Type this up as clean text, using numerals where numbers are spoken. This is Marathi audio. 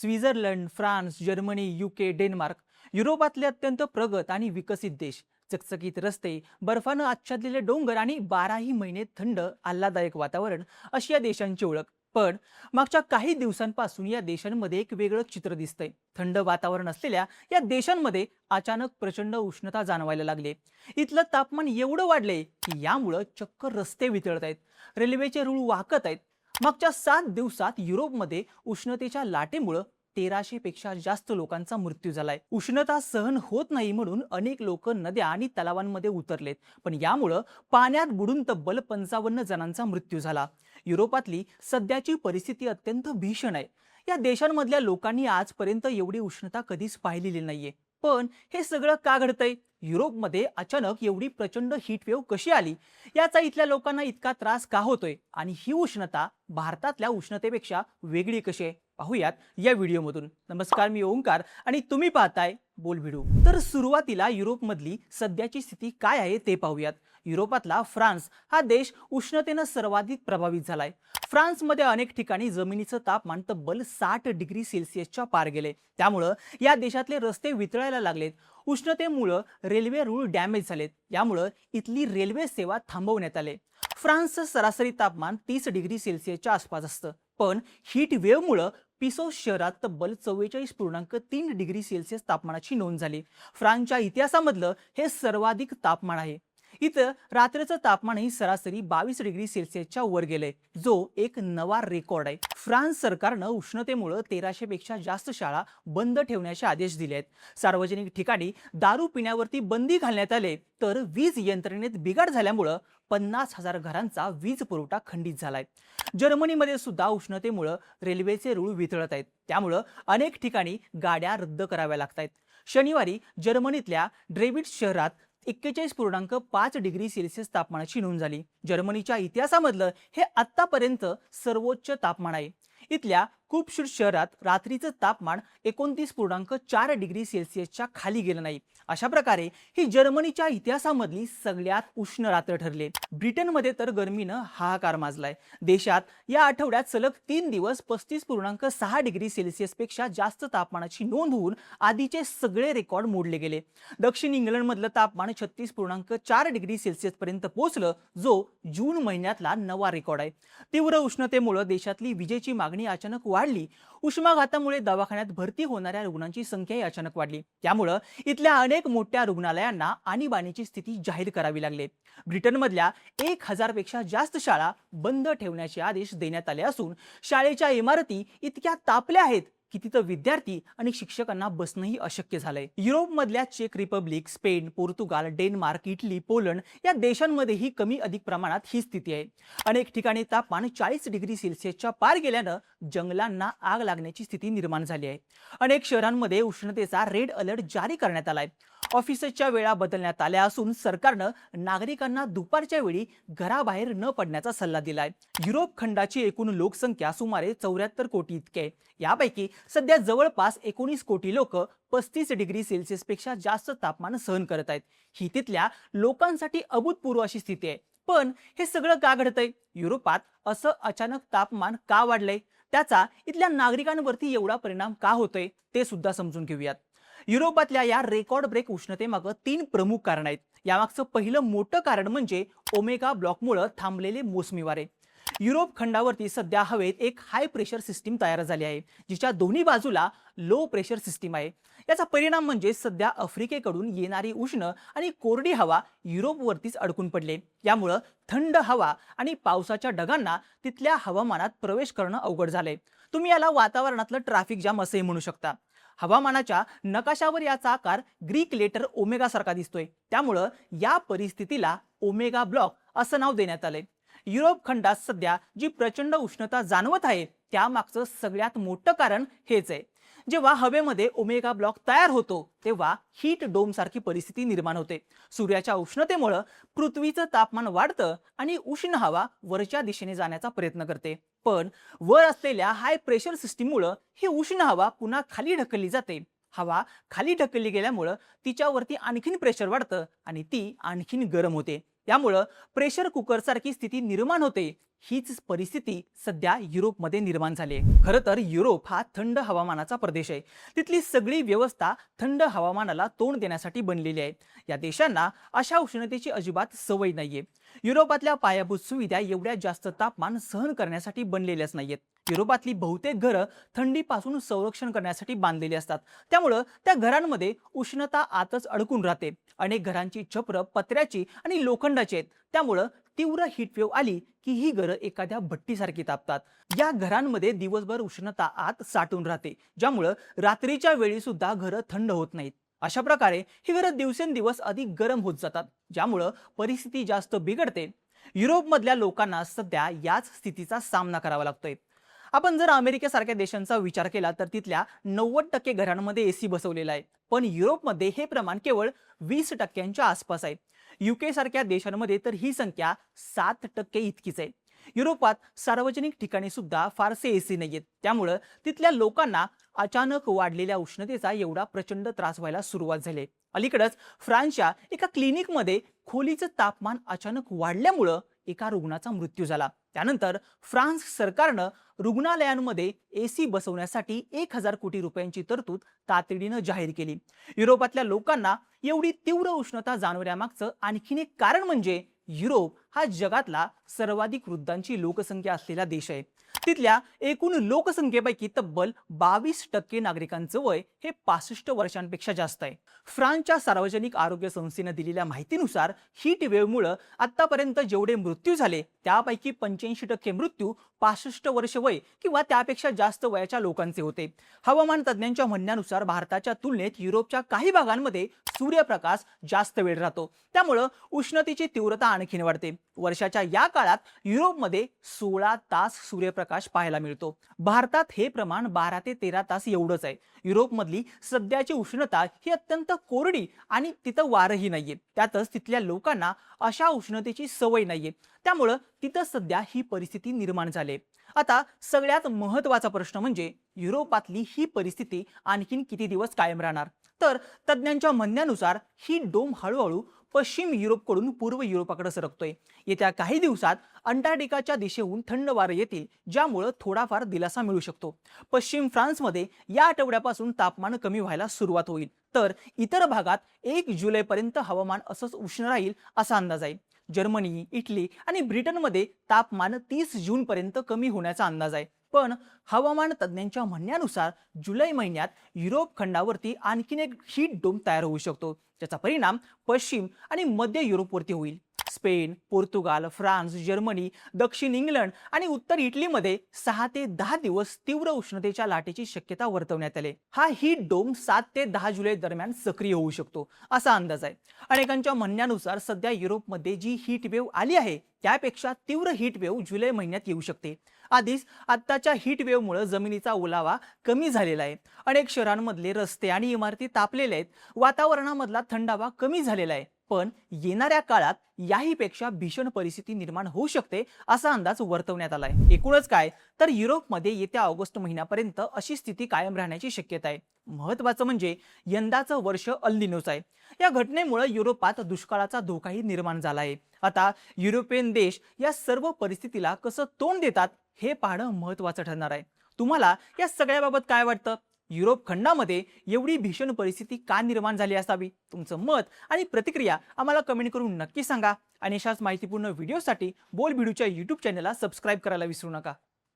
Switzerland, France, Germany, UK, Denmark युरोपातले अत्यंत प्रगत आणि विकसित देश. चकचकीत रस्ते, बर्फानं आच्छादलेले डोंगर आणि 12ही महिने थंड आल्हाददायक वातावरण अशी या देशांची ओळख. पण मागच्या काही दिवसांपासून या देशांमध्ये एक वेगळं चित्र दिसतंय. थंड वातावरण असलेल्या या देशांमध्ये अचानक प्रचंड उष्णता जाणवायला लागली. इथलं तापमान एवढं वाढलंय की यामुळं चक्क रस्ते वितळत आहेत, रेल्वेचे रूळ वाकत आहेत. मागच्या 7 दिवसात युरोपमध्ये उष्णतेच्या लाटेमुळे 1300 पेक्षा जास्त लोकांचा मृत्यू झालाय. उष्णता सहन होत नाही म्हणून अनेक लोक नद्या आणि तलावांमध्ये उतरलेत, पण यामुळे पाण्यात बुडून तब्बल 55 जणांचा मृत्यू झाला. युरोपातली सध्याची परिस्थिती अत्यंत भीषण आहे. या देशांमधल्या लोकांनी आजपर्यंत एवढी उष्णता कधीच पाहिलेली नाहीये. पण हे सगळं का घडतंय? युरोपमध्ये अचानक एवढी प्रचंड हीट वेव्ह कशी आली? याचा इथल्या लोकांना इतका त्रास का होतोय? आणि ही उष्णता भारतातल्या उष्णतेपेक्षा वेगळी कशी आहे? पाहूयात या व्हिडिओमधून. नमस्कार, मी ओंकार आणि तुम्ही पाहताय बोल व्हिडिओ. तर सुरुवातीला युरोपमधली सध्याची स्थिती काय आहे ते पाहूयात. युरोपातला फ्रान्स हा देश उष्णतेनं सर्वाधिक प्रभावित झालाय. फ्रान्समध्ये अनेक ठिकाणी जमिनीचं तापमान तब्बल 60 डिग्री सेल्सिअसच्या पार गेले. त्यामुळं या देशातले रस्ते वितळायला लागलेत. उष्णतेमुळं रेल्वे रूळ डॅमेज झालेत. यामुळं इथली रेल्वे सेवा थांबवण्यात आले. फ्रान्सचं सरासरी तापमान 30 डिग्री सेल्सिअसच्या आसपास असतं, पण हीट वेव्हमुळं पिसो शहरात तब्बल 44.3 डिग्री सेल्सिअस तापमानाची नोंद झाली. फ्रान्सच्या इतिहासामधलं हे सर्वाधिक तापमान आहे. इथं रात्रीचं तापमानही सरासरी 22 डिग्री सेल्सिअसच्या वर गेलंय, जो एक नवा रेकॉर्ड आहे. फ्रान्स सरकारनं उष्णतेमुळे 1300 पेक्षा जास्त शाळा बंद ठेवण्याचे आदेश दिले आहेत. सार्वजनिक ठिकाणी दारू पिण्यावरती बंदी घालण्यात आले, तर वीज यंत्रणेत बिघाड झाल्यामुळे 50,000 घरांचा वीज पुरवठा खंडित झालाय. जर्मनीमध्ये सुद्धा उष्णतेमुळे रेल्वेचे रूळ वितळत आहेत. त्यामुळे अनेक ठिकाणी गाड्या रद्द कराव्या लागत आहेत. शनिवारी जर्मनीतल्या ड्रेविड्स शहरात 41.5 डिग्री सेल्सिअस तापमानाची नोंद झाली. जर्मनीच्या इतिहासामधलं हे आतापर्यंत सर्वोच्च तापमान आहे. इथल्या कुपशूट शहरात रात्रीचं तापमान 29.4 डिग्री सेल्सिअसच्या खाली गेलं नाही. अशा प्रकारे ही जर्मनीच्या इतिहासामधली सगळ्यात उष्ण रात्र ठरली. ब्रिटनमध्ये तर गरमीनं हाहाकार माजलाय. देशात या आठवड्यात सलग 3 दिवस 35.6 डिग्री सेल्सिअस पेक्षा जास्त तापमानाची नोंद होऊन आधीचे सगळे रेकॉर्ड मोडले गेले. दक्षिण इंग्लंडमधलं तापमान 36.4 डिग्री सेल्सिअस पर्यंत पोहोचलं, जो जून महिन्यातला नवा रेकॉर्ड आहे. तीव्र उष्णतेमुळे देशातली विजेची मागणी अचानक वाढली. उष्माघातामुळे दवाखान्यात भरती होणाऱ्या रुग्णांची संख्याही अचानक वाढली. त्यामुळे इथल्या अनेक मोठ्या रुग्णालयांना आणीबाणीची स्थिती जाहीर करावी लागली. ब्रिटनमधल्या 1000 पेक्षा जास्त शाळा बंद ठेवण्याचे आदेश देण्यात आले असून शाळेच्या इमारती इतक्या तापल्या आहेत की तिथं विद्यार्थी आणि शिक्षकांना बसणंही अशक्य झालंय. युरोपमधल्या चेक Republic, Spain, Portugal, Denmark, Italy, Poland या देशांमध्येही कमी अधिक प्रमाणात ही स्थिती आहे. अनेक ठिकाणी तापमान 40 डिग्री सेल्सिअसच्या पार गेल्यानं जंगलांना आग लागण्याची स्थिती निर्माण झाली आहे. अनेक शहरांमध्ये उष्णतेचा रेड अलर्ट जारी करण्यात आलाय. ऑफिसच्या वेळा बदलण्यात आल्या असून सरकारनं नागरिकांना दुपारच्या वेळी घराबाहेर न पडण्याचा सल्ला दिलाय. युरोप खंडाची एकूण लोकसंख्या सुमारे 74 कोटी इतकी आहे. यापैकी सध्या जवळपास 19 कोटी लोक 35 डिग्री सेल्सिअस पेक्षा जास्त तापमान सहन करत आहेत. ही तिथल्या लोकांसाठी अभूतपूर्व अशी स्थिती आहे. पण हे सगळं का घडतंय? युरोपात असं अचानक तापमान का वाढलंय? त्याचा इथल्या नागरिकांवरती एवढा परिणाम का होतोय ते सुद्धा समजून घेऊयात. युरोपातल्या या रेकॉर्ड ब्रेक उष्णतेमागं 3 प्रमुख कारण आहेत. यामागचं पहिलं मोठं कारण म्हणजे ओमेगा ब्लॉकमुळे थांबलेले मोसमी वारे. युरोप खंडावरती सध्या हवेत एक हाय प्रेशर सिस्टीम तयार झाली आहे, जिच्या दोन्ही बाजूला लो प्रेशर सिस्टीम आहे. याचा परिणाम म्हणजे सध्या आफ्रिकेकडून येणारी उष्ण आणि कोरडी हवा युरोपवरतीच अडकून पडले. यामुळं थंड हवा आणि पावसाच्या ढगांना तिथल्या हवामानात प्रवेश करणं अवघड झालंय. तुम्ही याला वातावरणातलं ट्रॅफिक जाम असंही म्हणू शकता. हवामानाच्या नकाशावर याचा आकार ग्रीक लेटर ओमेगा सारखा दिसतोय. त्यामुळं या परिस्थितीला ओमेगा ब्लॉक असं नाव देण्यात आलंय. युरोप खंडात सध्या जी प्रचंड उष्णता जाणवत आहे त्यामागचं सगळ्यात मोठं कारण हेच आहे. जेव्हा हवेमध्ये ओमेगा ब्लॉक तयार होतो तेव्हा हीट डोम सारखी परिस्थिती निर्माण होते. सूर्याच्या उष्णतेमुळे पृथ्वीचं तापमान वाढतं आणि उष्ण हवा वरच्या दिशेने जाण्याचा प्रयत्न करते. पण वर असलेल्या हाय प्रेशर सिस्टीममुळे ही उष्ण हवा पुन्हा खाली ढकलली जाते. हवा खाली ढकलली गेल्यामुळे तिच्यावरती आणखीन प्रेशर वाढतं आणि ती आणखीन गरम होते. त्यामुळे प्रेशर कुकर सारखी स्थिती निर्माण होते. हीच परिस्थिती सध्या युरोपमध्ये निर्माण झाली आहे. खरं तर युरोप हा थंड हवामानाचा प्रदेश आहे. तिथली सगळी व्यवस्था थंड हवामानाला तोंड देण्यासाठी बनलेली आहे. या देशांना अशा उष्णतेची अजिबात सवय नाहीये. युरोपातल्या पायाभूत सुविधा एवढ्या जास्त तापमान सहन करण्यासाठी बनलेल्याच नाहीयेत. युरोपातली बहुतेक घरं थंडीपासून संरक्षण करण्यासाठी बांधलेली असतात. त्यामुळं त्या घरांमध्ये उष्णता आतच अडकून राहते. अनेक घरांची छपरं पत्र्याची आणि लोखंडाची आहेत. त्यामुळं तीव्र हीटवेव्ह आली की ही घरं एखाद्या भट्टीसारखी तापतात. या घरांमध्ये दिवसभर उष्णता आत साठून राहते, ज्यामुळं रात्रीच्या वेळी सुद्धा घरं थंड होत नाहीत. अशा प्रकारे ही घरं दिवसेंदिवस अधिक गरम होत जातात, ज्यामुळं परिस्थिती जास्त बिघडते. युरोपमधल्या लोकांना सध्या याच स्थितीचा सामना करावा लागतोय. आपण जर अमेरिकेसारख्या देशांचा विचार केला तर तिथल्या 90% घरांमध्ये एसी बसवलेला आहे. पण युरोपमध्ये हे प्रमाण केवळ 20% आसपास आहे. युके सारख्या देशांमध्ये तर ही संख्या 7% इतकीच आहे. युरोपात सार्वजनिक ठिकाणी सुद्धा फारसे एसी नाहीयेत. त्यामुळं तिथल्या लोकांना अचानक वाढलेल्या उष्णतेचा एवढा प्रचंड त्रास व्हायला सुरुवात झाली. अलीकडेच फ्रान्सच्या एका क्लिनिकमध्ये खोलीचं तापमान अचानक वाढल्यामुळं एका रुग्णाचा मृत्यू झाला. त्यानंतर फ्रान्स सरकारनं रुग्णालयांमध्ये एसी बसवण्यासाठी 1000 कोटी रुपयांची तरतूद तातडीनं जाहीर केली. युरोपातल्या लोकांना एवढी तीव्र उष्णता जाणवण्यामागचं आणखीन एक कारण म्हणजे युरोप हा जगातला सर्वाधिक वृद्धांची लोकसंख्या असलेला देश आहे. तिथल्या एकूण लोकसंख्येपैकी तब्बल 22% नागरिकांचं वय हे 65 वर्षांपेक्षा जास्त आहे. फ्रान्सच्या सार्वजनिक आरोग्य संस्थेनं दिलेल्या माहितीनुसार हीट वेव्हमुळे आतापर्यंत जेवढे मृत्यू झाले त्यापैकी 85% मृत्यू 65 वर्ष वय किंवा त्यापेक्षा जास्त वयाच्या लोकांचे होते. हवामान तज्ज्ञांच्या म्हणण्यानुसार भारताच्या तुलनेत युरोपच्या काही भागांमध्ये सूर्यप्रकाश जास्त वेळ राहतो. त्यामुळे उष्णतेची तीव्रता आणखीन वाढते. वर्षाच्या या काळात युरोपमध्ये 16 तास सूर्यप्रकाश पाहायला मिळतो. भारतात हे प्रमाण 12 ते 13 तास एवढंच आहे. युरोपमधली सध्याची उष्णता ही अत्यंत कोरडी आणि तिथं वारही नाहीये. त्यातच तिथल्या लोकांना अशा उष्णतेची सवय नाहीये. त्यामुळं तिथं सध्या ही परिस्थिती निर्माण झाली. आता सगळ्यात महत्त्वाचा प्रश्न म्हणजे युरोपातली ही परिस्थिती आणखीन किती दिवस कायम राहणार. तर तज्ज्ञांच्या म्हणण्यानुसार ही डोम हळूहळू पश्चिम युरोपकडून पूर्व युरोपाकडे सरकतोय. येत्या काही दिवसात अंटार्क्टिकाच्या दिशेहून थंड वारे येतील, ज्यामुळे थोडाफार दिलासा मिळू शकतो. पश्चिम फ्रान्समध्ये या आठवड्यापासून तापमान कमी व्हायला सुरुवात होईल. तर इतर भागात 1 जुलैपर्यंत हवामान असंच उष्ण राहील असा अंदाज आहे. जर्मनी, इटली आणि ब्रिटनमध्ये तापमान 30 जूनपर्यंत कमी होण्याचा अंदाज आहे. पण हवामान तज्ज्ञांच्या म्हणण्यानुसार जुलै महिन्यात युरोप खंडावरती आणखीन एक हीट डोम तयार होऊ शकतो, ज्याचा परिणाम पश्चिम आणि मध्य युरोपवरती होईल. स्पेन, पोर्तुगाल, फ्रान्स, जर्मनी, दक्षिण इंग्लंड आणि उत्तर इटलीमध्ये 6 ते 10 दिवस तीव्र उष्णतेच्या लाटेची शक्यता वर्तवण्यात आली. हा हीट डोम 7 ते 10 जुलै दरम्यान सक्रिय होऊ शकतो असा अंदाज आहे. अनेकांच्या म्हणण्यानुसार सध्या युरोपमध्ये जी हीट वेव्ह आली आहे त्यापेक्षा तीव्र हीट वेव्ह जुलै महिन्यात येऊ शकते. आधीच आत्ताच्या हीट वेव्हमुळे जमिनीचा ओलावा कमी झालेला आहे. अनेक शहरांमधले रस्ते आणि इमारती तापलेले आहेत. वातावरणामधला थंडावा कमी झालेला आहे. पण येणाऱ्या काळात याहीपेक्षा भीषण परिस्थिती निर्माण होऊ शकते असा अंदाज वर्तवण्यात आलाय. एकूणच काय तर युरोपमध्ये येत्या ऑगस्ट महिन्यापर्यंत अशी स्थिती कायम राहण्याची शक्यता आहे. महत्त्वाचं म्हणजे यंदाचं वर्ष अल निनोचं आहे. या घटनेमुळे युरोपात दुष्काळाचा धोकाही निर्माण झाला आहे. आता युरोपियन देश या सर्व परिस्थितीला कसं तोंड देतात हे पाहणं महत्त्वाचं ठरणार आहे. तुम्हाला या सगळ्याबाबत काय वाटतं? युरोप खंडामध्ये एवढी भीषण परिस्थिती का निर्माण झाली असावी? तुमचं मत आणि प्रतिक्रिया आम्हाला कमेंट करून नक्की सांगा. आणि अशाच माहितीपूर्ण व्हिडिओसाठी बोलबिडूच्या YouTube चॅनलला सबस्क्राईब करायला विसरू नका.